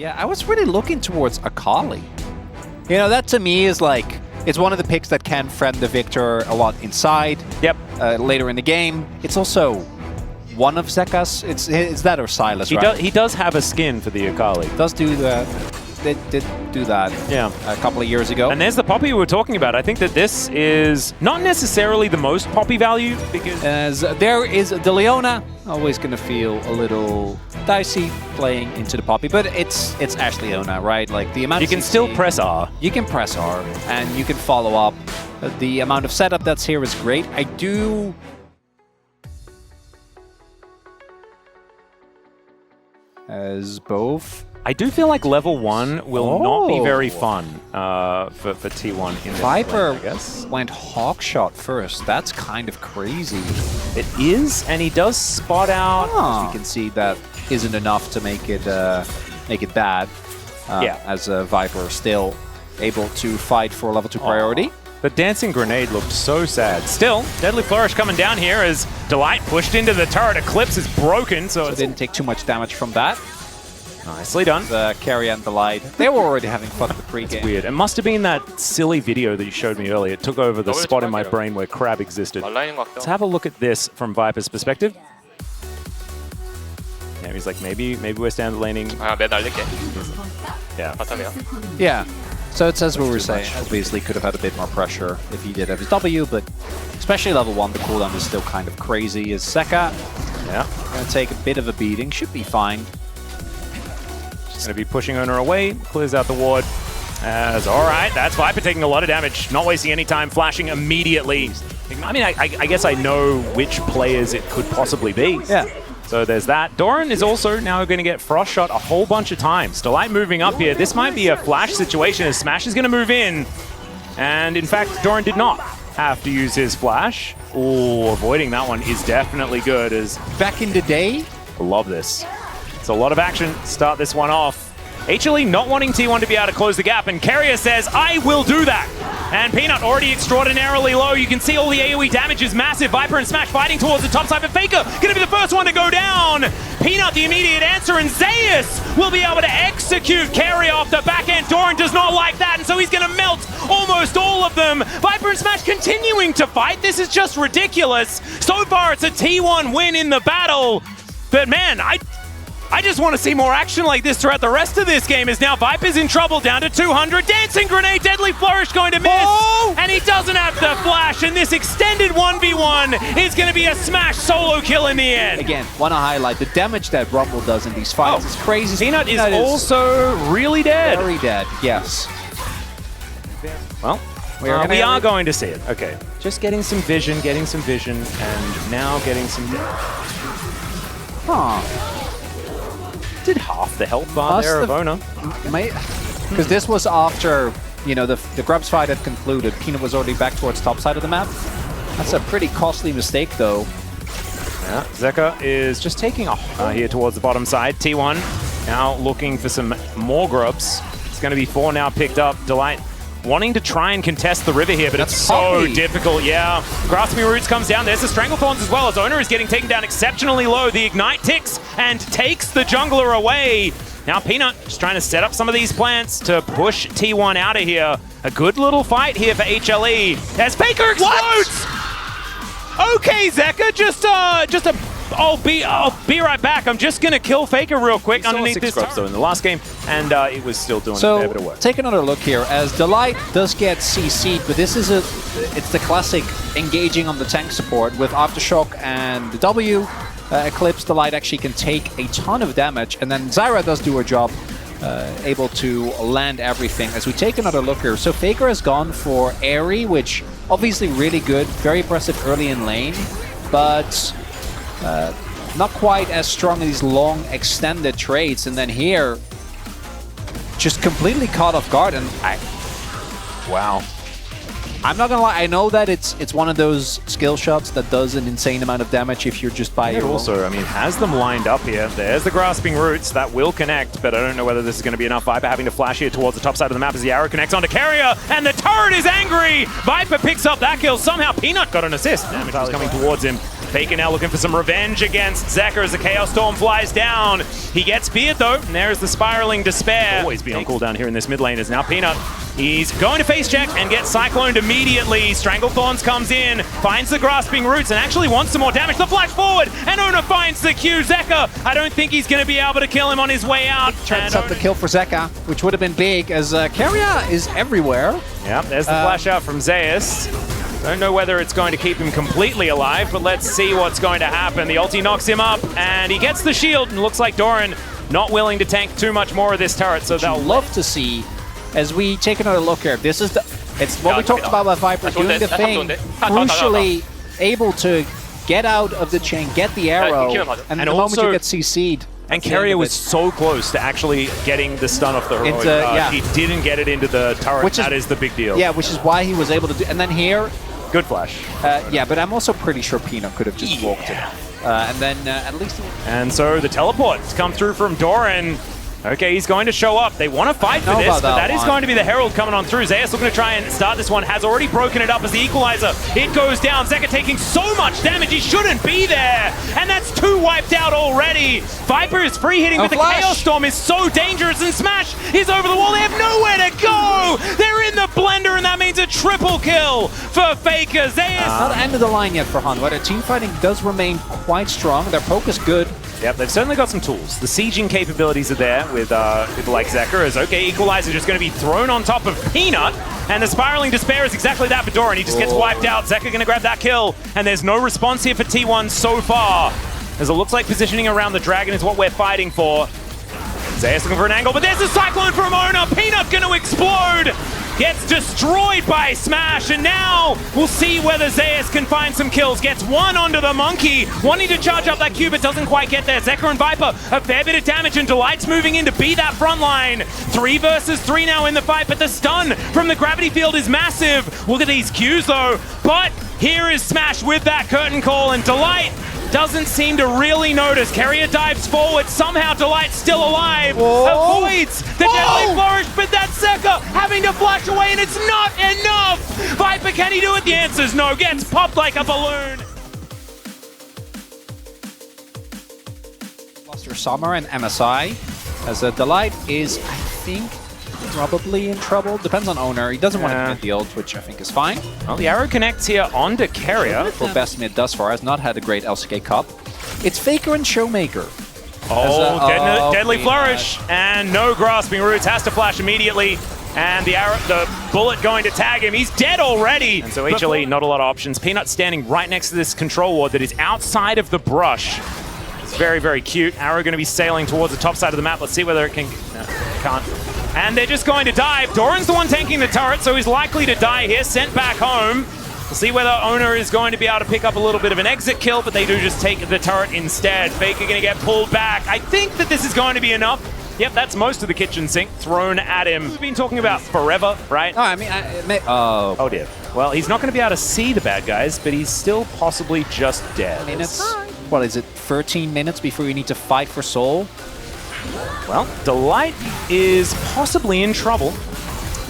Yeah, I was really looking towards Akali. You know, that to me is like, it's one of the picks that can friend the Victor a lot inside. Yep. Later in the game. It's also one of Zeka's. It's that or Silas, He does have a skin for the Akali. Does do that. Did do that a couple of years ago. And there's the Poppy we were talking about. I think that this is not necessarily the most Poppy value because... As there is the Leona, always going to feel a little dicey playing into the Poppy, but it's Ash Leona, right? Like the amount you can still press R. You can press R, and you can follow up. The amount of setup that's here is great. I do... As both... I do feel like level 1 will not be very fun for T1 in this Viper lane, I guess. went Hawkshot first. That's kind of crazy. It is, and he does spot out. As we can see, that isn't enough to make it bad. As Viper still able to fight for level 2 priority. The dancing grenade looked so sad. Still, Deadly Flourish coming down here as Delight pushed into the turret. Eclipse is broken, so it didn't take too much damage from that. Nicely done. The carry and Delight. They were already having fun with the pre-game. Weird. It must have been that silly video that you showed me earlier. It took over the spot in my brain where Crab existed. Let's have a look at this from Viper's perspective. Yeah, he's like, maybe we're stand laning. Yeah. So it's as we were saying, obviously could have had a bit more pressure if he did have his W, but especially level 1, the cooldown is still kind of crazy. Is Zeka gonna take a bit of a beating, should be fine. Going to be pushing Owner away, clears out the ward. Alright, that's Viper taking a lot of damage, not wasting any time, flashing immediately. I mean, I guess I know which players it could possibly be. Yeah. So there's that. Doran is also now going to get Frost shot a whole bunch of times. Delight moving up here. This might be a flash situation as Smash is going to move in. And in fact, Doran did not have to use his flash. Oh, avoiding that one is definitely good. As back in the day, I love this. It's a lot of action. Start this one off. HLE not wanting T1 to be able to close the gap, and Carrier says, I will do that. And Peanut already extraordinarily low. You can see all the AoE damage is massive. Viper and Smash fighting towards the top side, but Faker gonna be the first one to go down. Peanut the immediate answer, and Zeus will be able to execute Carrier off the back end. Doran does not like that, and so he's gonna melt almost all of them. Viper and Smash continuing to fight. This is just ridiculous. So far, it's a T1 win in the battle. But man, I just want to see more action like this throughout the rest of this game, as now Viper's in trouble, down to 200. Dancing Grenade, Deadly Flourish going to miss. And he doesn't have the flash, and this extended 1v1 is going to be a Smash solo kill in the end. Again, want to highlight the damage that Rumble does in these fights. It's crazy. Peanut is also really dead. Very dead, yes. Well, we are going to see it. Okay, just getting some vision, and now getting some damage. Did half the health bar there of Owner. Because this was after, you know, the Grubs fight had concluded. Peanut was already back towards top side of the map. That's a pretty costly mistake, though. Yeah, Zeka is just taking off here towards the bottom side. T1 now looking for some more Grubs. It's going to be 4 now picked up. Delight wanting to try and contest the river here, but it's so difficult. Yeah, Grasping Roots comes down. There's the Stranglethorns as well, as Owner is getting taken down exceptionally low. The Ignite ticks and takes the jungler away. Now Peanut just trying to set up some of these plants to push T1 out of here. A good little fight here for HLE as Faker explodes! Okay, Zeka, I'll be right back. I'm just gonna kill Faker real quick underneath this turret. In the last game, and it was still doing a fair bit of work. Take another look here, as Delight does get CC'd, but this is it's the classic engaging on the tank support with Aftershock and the W. Eclipse, Delight actually can take a ton of damage, and then Zyra does do her job, able to land everything. As we take another look here, so Faker has gone for Airy, which obviously really good, very impressive early in lane, but not quite as strong as these long extended trades. And then here, just completely caught off guard. And wow. I'm not gonna lie, I know that it's one of those skill shots that does an insane amount of damage if you're just by your own. Also, I mean, has them lined up here. There's the Grasping Roots, that will connect, but I don't know whether this is going to be enough. Viper having to flash here towards the top side of the map as the arrow connects onto Carrier, and the turret is angry! Viper picks up that kill. Somehow Peanut got an assist. Damage was coming towards him. Faker now looking for some revenge against Zeker as the Chaos Storm flies down. He gets speared though, and there's the spiraling despair. Always be on cooldown here in this mid lane is now Peanut. He's going to face check and gets cycloned immediately. Stranglethorns comes in, finds the grasping roots, and actually wants some more damage. The flash forward, and Ona finds the Q. Zeker, I don't think he's going to be able to kill him on his way out. Turns up the kill for Zeker, which would have been big as Keria is everywhere. Yep, there's the flash out from Zeus. Don't know whether it's going to keep him completely alive, but let's see what's going to happen. The ulti knocks him up, and he gets the shield, and looks like Doran not willing to tank too much more of this turret, so they'll love to see as we take another look here. This is it's what we talked about Viper doing the thing, crucially able to get out of the chain, get the arrow, and the moment you get CC'd. And Keria was so close to actually getting the stun off the heroic. He didn't get it into the turret, that is the big deal. Yeah, which is why he was able to do, and then here, good flash. Yeah, but I'm also pretty sure Peanut could have just walked it. And then at least... And so the teleport's come through from Doran. Okay, he's going to show up. They want to fight for this, but that is going to be the Herald coming on through. Zeus looking to try and start this one. Has already broken it up as the equalizer. It goes down. Zeker taking so much damage. He shouldn't be there. And that's 2 wiped out already. Viper is free hitting, but the Chaos Storm is so dangerous. And Smash is over the wall. They have nowhere to go. They're in the blender, and that means a triple kill for Faker. Zeus. Not the end of the line yet for Hanwha. Their team fighting does remain quite strong. Their poke is good. Yep, they've certainly got some tools. The sieging capabilities are there with people like Zeker. As okay, Equalizer just going to be thrown on top of Peanut, and the spiraling despair is exactly that for Doran. He just gets wiped out. Zeker going to grab that kill, and there's no response here for T1 so far. As it looks like positioning around the dragon is what we're fighting for. Zeus looking for an angle, but there's a cyclone from Ona. Peanut going to explode. Gets destroyed by Smash, and now we'll see whether Zeus can find some kills. Gets one onto the monkey, wanting to charge up that Q, but doesn't quite get there. Zeker and Viper, a fair bit of damage, and Delight's moving in to be that front line. 3 versus 3 now in the fight, but the stun from the gravity field is massive. Look at these Qs though, but here is Smash with that curtain call, and Delight doesn't seem to really notice. Keria dives forward. Somehow Delight's still alive. Avoids the deadly flourish, but that's Zeker having to flash away, and it's not enough. Viper, can he do it? The answer's no. Gets popped like a balloon. Cluster Summer and MSI. As Delight is, I think, probably in trouble. Depends on owner. He doesn't want to commit the ult, which I think is fine. Well, the arrow connects here onto Keria. For best mid thus far, has not had a great LCK Cup. It's Faker and Showmaker. Deadly flourish, and no grasping roots. Has to flash immediately, and the bullet going to tag him. He's dead already. And so HLE, not a lot of options. Peanut standing right next to this control ward that is outside of the brush. It's very, very cute. Arrow going to be sailing towards the top side of the map. Let's see whether it can... No, it can't. And they're just going to dive. Doran's the one tanking the turret, so he's likely to die here. Sent back home. We'll see whether Owner is going to be able to pick up a little bit of an exit kill, but they do just take the turret instead. Faker going to get pulled back. I think that this is going to be enough. Yep, that's most of the kitchen sink thrown at him. We've been talking about forever, right? No, I mean, oh dear. Well, he's not going to be able to see the bad guys, but he's still possibly just dead. I mean, it's, what is it, 13 minutes before you need to fight for soul? Well, Delight is possibly in trouble,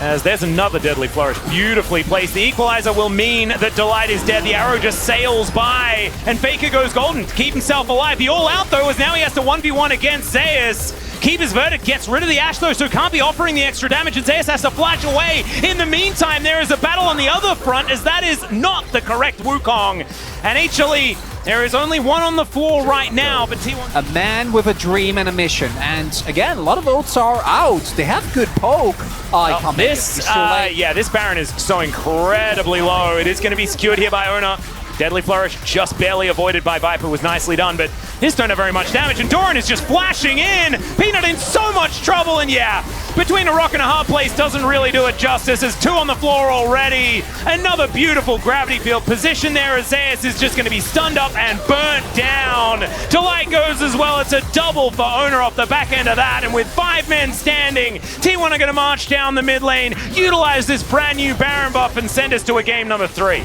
as there's another deadly flourish. Beautifully placed. The equalizer will mean that Delight is dead. The arrow just sails by, and Faker goes golden to keep himself alive. The all-out, though, is now he has to 1v1 against Zeus. Keeper's Verdict gets rid of the Ashe, though, so can't be offering the extra damage, and Zeus has to flash away. In the meantime, there is a battle on the other front, as that is not the correct Wukong. And HLE, there is only one on the floor right now, but T1... A man with a dream and a mission. And again, a lot of ults are out. They have good poke. Yeah, this Baron is so incredibly low. It is going to be secured here by Ona. Deadly Flourish just barely avoided by Viper was nicely done, but his don't have very much damage, and Doran is just flashing in. Peanut in so much trouble, and yeah, between a rock and a hard place doesn't really do it justice. There's 2 on the floor already. Another beautiful gravity field position there as Zeus is just going to be stunned up and burnt down. Delight goes as well. It's a double for Owner off the back end of that, and with 5 men standing, T1 are going to march down the mid lane, utilize this brand new Baron buff, and send us to a game number 3.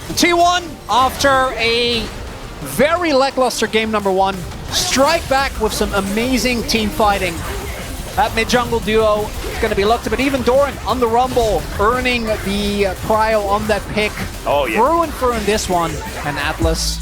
T1, after a very lackluster game number 1, strike back with some amazing team fighting. That mid-jungle duo is going to be looked at, but even Doran on the rumble, earning the prio on that pick. Oh, yeah. Through and through in this one, and Atlas